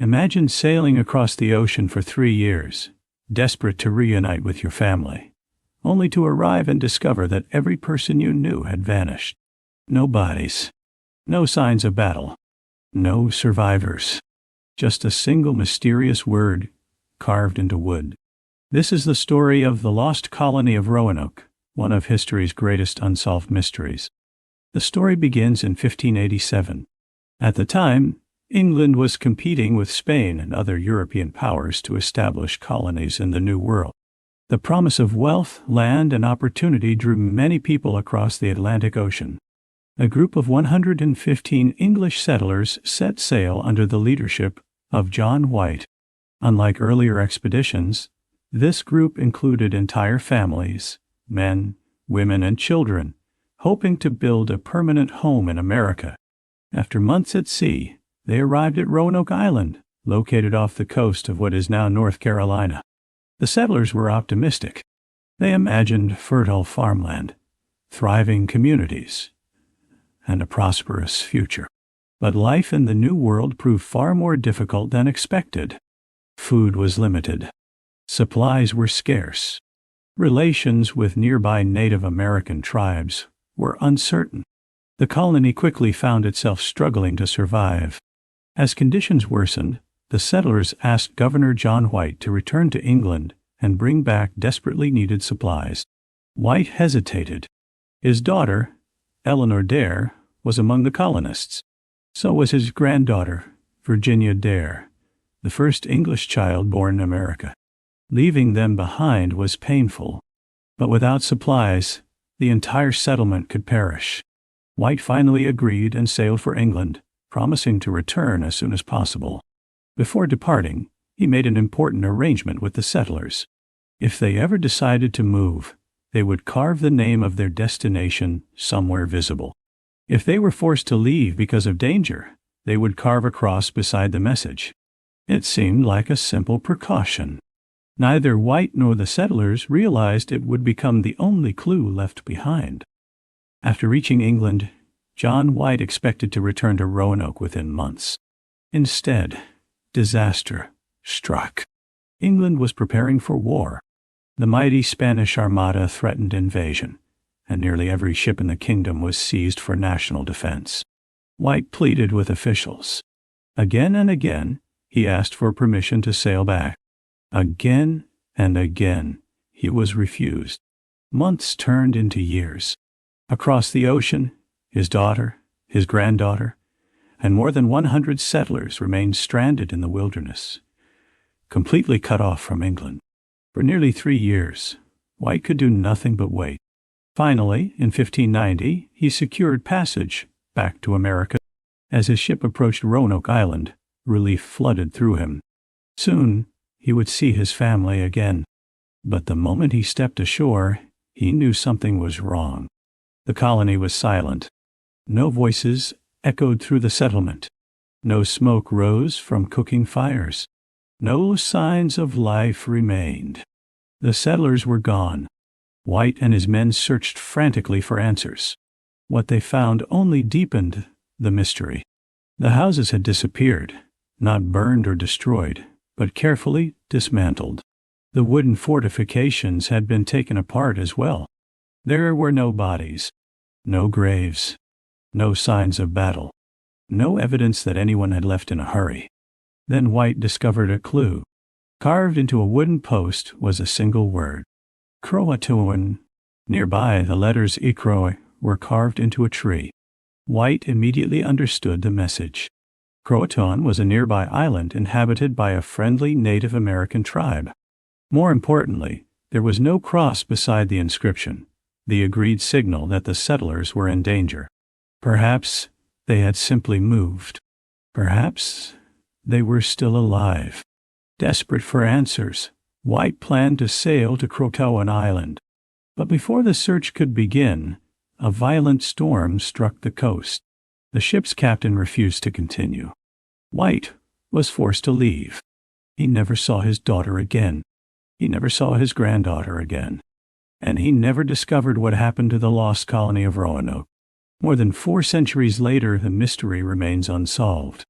Imagine sailing across the ocean for 3 years, desperate to reunite with your family, only to arrive and discover that every person you knew had vanished. No bodies, no signs of battle, no survivors, just a single mysterious word carved into wood. This is the story of the Lost Colony of Roanoke, one of history's greatest unsolved mysteries. The story begins in 1587. At the time, England was competing with Spain and other European powers to establish colonies in the New World. The promise of wealth, land, and opportunity drew many people across the Atlantic Ocean. A group of 115 English settlers set sail under the leadership of John White. Unlike earlier expeditions, this group included entire families, men, women, and children, hoping to build a permanent home in America. After months at sea, they arrived at Roanoke Island, located off the coast of what is now North Carolina. The settlers were optimistic. They imagined fertile farmland, thriving communities, and a prosperous future. But life in the New World proved far more difficult than expected. Food was limited. Supplies were scarce. Relations with nearby Native American tribes were uncertain. The colony quickly found itself struggling to survive. As conditions worsened, the settlers asked Governor John White to return to England and bring back desperately needed supplies. White hesitated. His daughter, Eleanor Dare, was among the colonists. So was his granddaughter, Virginia Dare, the first English child born in America. Leaving them behind was painful, but without supplies, the entire settlement could perish. White finally agreed and sailed for England, promising to return as soon as possible. Before departing, he made an important arrangement with the settlers. If they ever decided to move, they would carve the name of their destination somewhere visible. If they were forced to leave because of danger, they would carve a cross beside the message. It seemed like a simple precaution. Neither White nor the settlers realized it would become the only clue left behind. After reaching England, John White expected to return to Roanoke within months. Instead, disaster struck. England was preparing for war. The mighty Spanish Armada threatened invasion, and nearly every ship in the kingdom was seized for national defense. White pleaded with officials. Again and again, he asked for permission to sail back. Again and again, he was refused. Months turned into years. Across the ocean, his daughter, his granddaughter, and more than 100 settlers remained stranded in the wilderness, completely cut off from England. For nearly 3 years, White could do nothing but wait. Finally, in 1590, he secured passage back to America. As his ship approached Roanoke Island, relief flooded through him. Soon, he would see his family again. But the moment he stepped ashore, he knew something was wrong. The colony was silent. No voices echoed through the settlement. No smoke rose from cooking fires. No signs of life remained. The settlers were gone. White and his men searched frantically for answers. What they found only deepened the mystery. The houses had disappeared, not burned or destroyed, but carefully dismantled. The wooden fortifications had been taken apart as well. There were no bodies, no graves, no signs of battle, no evidence that anyone had left in a hurry. Then White discovered a clue. Carved into a wooden post was a single word, Croatoan. Nearby, the letters Icroi were carved into a tree. White immediately understood the message. Croatoan was a nearby island inhabited by a friendly Native American tribe. More importantly, there was no cross beside the inscription, the agreed signal that the settlers were in danger. Perhaps they had simply moved. Perhaps they were still alive. Desperate for answers, White planned to sail to Croatoan Island. But before the search could begin, a violent storm struck the coast. The ship's captain refused to continue. White was forced to leave. He never saw his daughter again. He never saw his granddaughter again. And he never discovered what happened to the Lost Colony of Roanoke. More than 4 centuries later, the mystery remains unsolved.